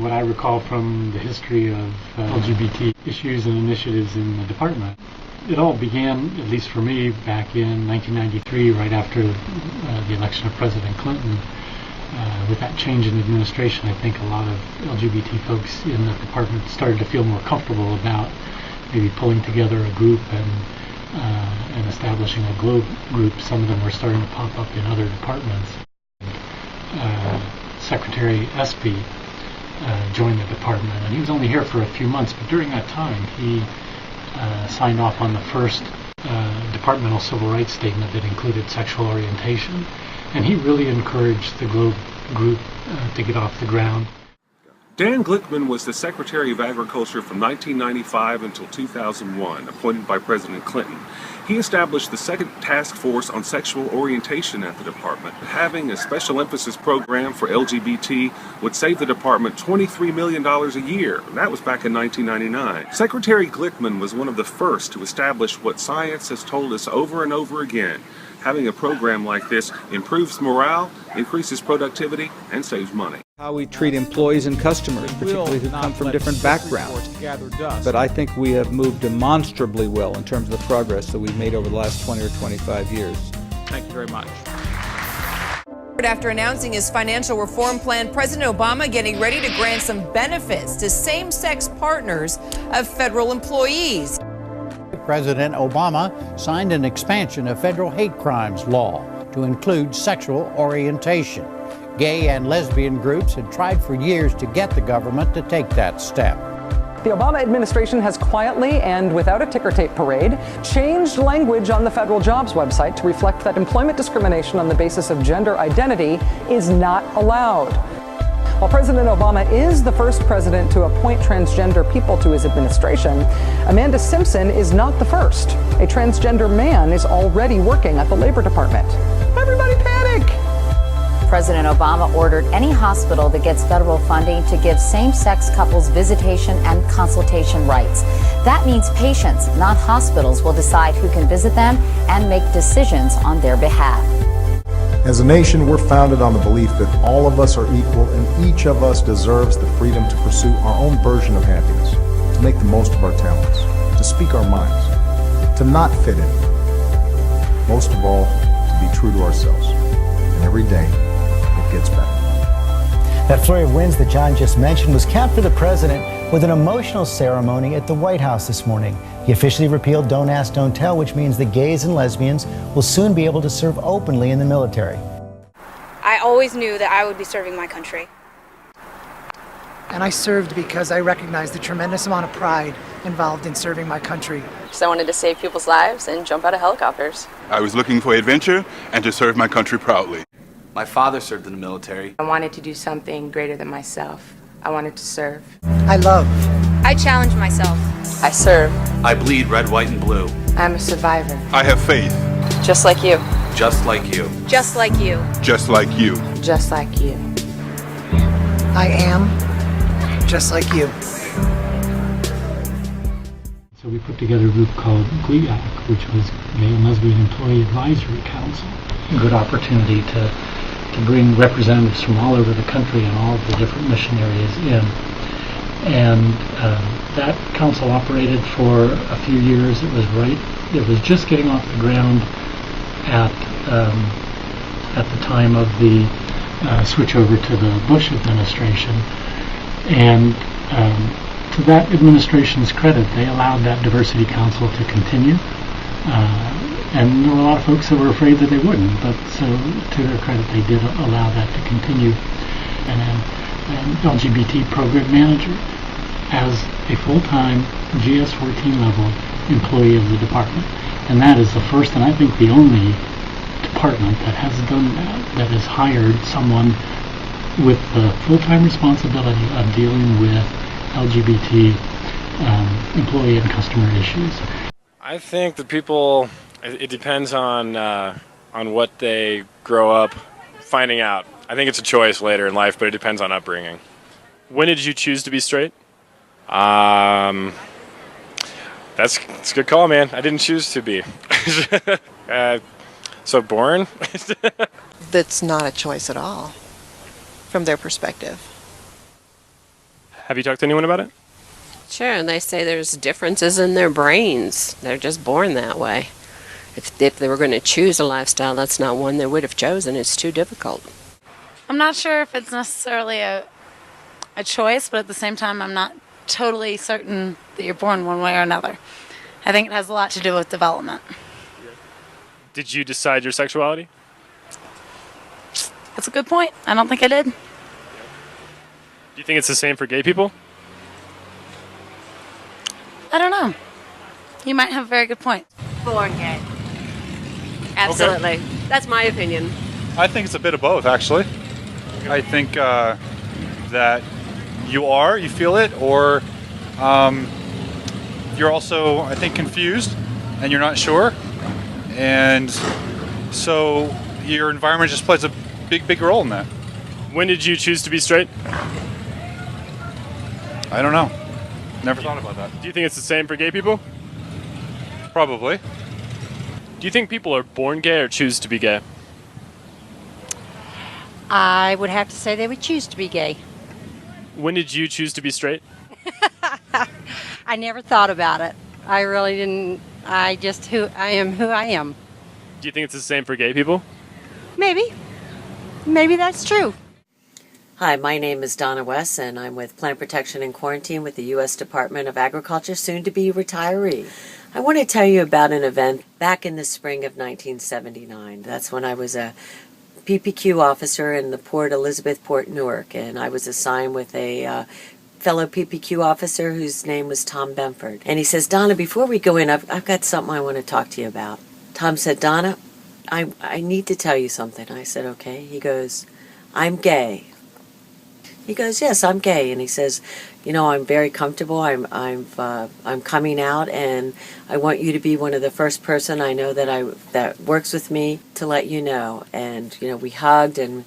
what I recall from the history of LGBT issues and initiatives in the department. It all began, at least for me, back in 1993, right after the election of President Clinton. With that change in administration, I think a lot of LGBT folks in the department started to feel more comfortable about maybe pulling together a group and establishing a group. Some of them were starting to pop up in other departments. Secretary Espy joined the department, and he was only here for a few months, but during that time he signed off on the first departmental civil rights statement that included sexual orientation, and he really encouraged the group to get off the ground. Dan Glickman was the Secretary of Agriculture from 1995 until 2001, appointed by President Clinton. He established the second task force on sexual orientation at the department. Having a special emphasis program for LGBT would save the department $23 million a year. That was back in 1999. Secretary Glickman was one of the first to establish what science has told us over and over again. Having a program like this improves morale, increases productivity, and saves money. How we treat employees and customers, particularly who come from different backgrounds. But I think we have moved demonstrably well in terms of the progress that we've made over the last 20 or 25 years. Thank you very much. After announcing his financial reform plan, President Obama getting ready to grant some benefits to same-sex partners of federal employees. President Obama signed an expansion of federal hate crimes law to include sexual orientation. Gay and lesbian groups had tried for years to get the government to take that step. The Obama administration has quietly and without a ticker tape parade changed language on the federal jobs website to reflect that employment discrimination on the basis of gender identity is not allowed. While President Obama is the first president to appoint transgender people to his administration, Amanda Simpson is not the first. A transgender man is already working at the Labor Department. Everybody panic! President Obama ordered any hospital that gets federal funding to give same-sex couples visitation and consultation rights. That means patients, not hospitals, will decide who can visit them and make decisions on their behalf. As a nation, we're founded on the belief that all of us are equal and each of us deserves the freedom to pursue our own version of happiness, to make the most of our talents, to speak our minds, to not fit in, most of all, to be true to ourselves. And every day, it gets better. That flurry of wins that John just mentioned was capped for the president with an emotional ceremony at the White House this morning. He officially repealed Don't Ask, Don't Tell, which means that gays and lesbians will soon be able to serve openly in the military. I always knew that I would be serving my country. And I served because I recognized the tremendous amount of pride involved in serving my country. So I wanted to save people's lives and jump out of helicopters. I was looking for adventure and to serve my country proudly. My father served in the military. I wanted to do something greater than myself. I wanted to serve. I love. I challenge myself. I serve. I bleed red, white, and blue. I'm a survivor. I have faith. Just like you. Just like you. Just like you. Just like you. Just like you. I am just like you. So we put together a group called GLEAC, which was Gay and Lesbian Employee Advisory Council. A good opportunity to bring representatives from all over the country and all of the different mission areas in. And that council operated for a few years. It was just getting off the ground at the time of the switch over to the Bush administration. And to that administration's credit, they allowed that diversity council to continue. And there were a lot of folks that were afraid that they wouldn't, but so to their credit, they did allow that to continue. And an LGBT program manager as a full-time GS-14 level employee of the department. And that is the first, and I think the only department that has done that has hired someone with the full-time responsibility of dealing with LGBT employee and customer issues. I think that people, it depends on what they grow up finding out. I think it's a choice later in life, but it depends on upbringing. When did you choose to be straight? That's a good call, man. I didn't choose to be. So born? That's not a choice at all, from their perspective. Have you talked to anyone about it? Sure, and they say there's differences in their brains. They're just born that way. If they were going to choose a lifestyle, that's not one they would have chosen. It's too difficult. I'm not sure if it's necessarily a choice, but at the same time, I'm not totally certain that you're born one way or another. I think it has a lot to do with development. Did you decide your sexuality? That's a good point. I don't think I did. Do you think it's the same for gay people? I don't know. You might have a very good point. Born gay. Absolutely. Okay. That's my opinion. I think it's a bit of both, actually. I think that you feel it, or you're also, I think, confused and you're not sure. And so your environment just plays a big role in that. When did you choose to be straight? I don't know. Never thought about that. Do you think it's the same for gay people? Probably. Do you think people are born gay or choose to be gay? I would have to say they would choose to be gay. When did you choose to be straight? I never thought about it. I really didn't. I am who I am. Do you think it's the same for gay people? Maybe. Maybe that's true. Hi, my name is Donna West, and I'm with Plant Protection and Quarantine with the U.S. Department of Agriculture, soon to be retiree. I want to tell you about an event back in the spring of 1979. That's when I was a PPQ officer in the Port Elizabeth, Port Newark, and I was assigned with a fellow PPQ officer whose name was Tom Benford. And he says, Donna, before we go in, I've got something I want to talk to you about. Tom said, Donna, I need to tell you something. I said, okay. He goes, I'm gay. He goes, yes, I'm gay. And he says, you know, I'm very comfortable. I'm coming out, and I want you to be one of the first person I know that works with me to let you know. And, you know, we hugged, and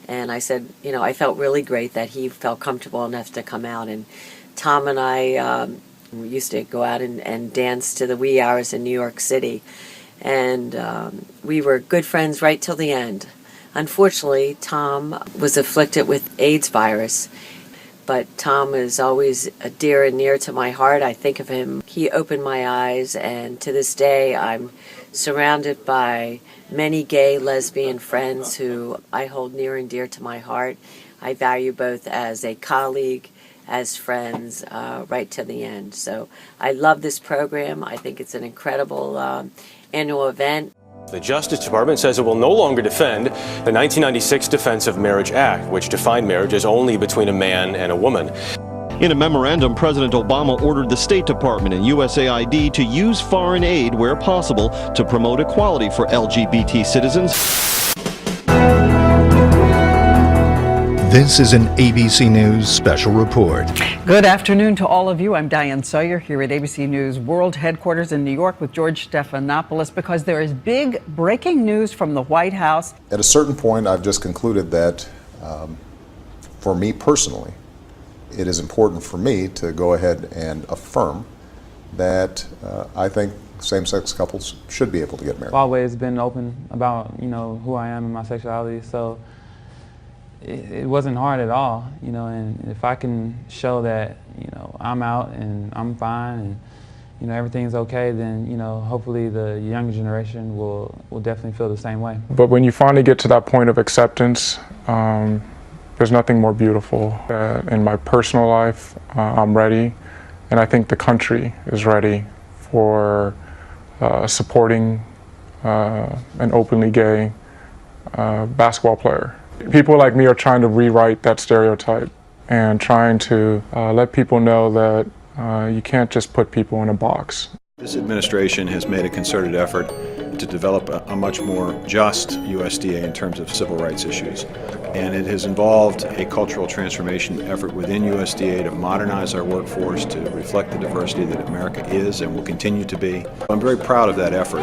I said, you know, I felt really great that he felt comfortable enough to come out. And Tom and I we used to go out and dance to the wee hours in New York City. And we were good friends right till the end. Unfortunately, Tom was afflicted with AIDS virus, but Tom is always dear and near to my heart. I think of him. He opened my eyes, and to this day, I'm surrounded by many gay, lesbian friends who I hold near and dear to my heart. I value both as a colleague, as friends, right to the end. So I love this program. I think it's an incredible annual event. The Justice Department says it will no longer defend the 1996 Defense of Marriage Act, which defined marriage as only between a man and a woman. In a memorandum, President Obama ordered the State Department and USAID to use foreign aid where possible to promote equality for LGBT citizens. This is an ABC News special report. Good afternoon to all of you. I'm Diane Sawyer here at ABC News World Headquarters in New York with George Stephanopoulos, because there is big breaking news from the White House. At a certain point, I've just concluded that for me personally, it is important for me to go ahead and affirm that I think same-sex couples should be able to get married. I've always been open about, you know, who I am and my sexuality, so it wasn't hard at all, you know, and if I can show that, you know, I'm out and I'm fine and, you know, everything's okay, then, you know, hopefully the younger generation will definitely feel the same way. But when you finally get to that point of acceptance, there's nothing more beautiful. In my personal life, I'm ready, and I think the country is ready for supporting an openly gay basketball player. People like me are trying to rewrite that stereotype and trying to let people know that you can't just put people in a box. This administration has made a concerted effort to develop a much more just USDA in terms of civil rights issues. And it has involved a cultural transformation effort within USDA to modernize our workforce to reflect the diversity that America is and will continue to be. I'm very proud of that effort.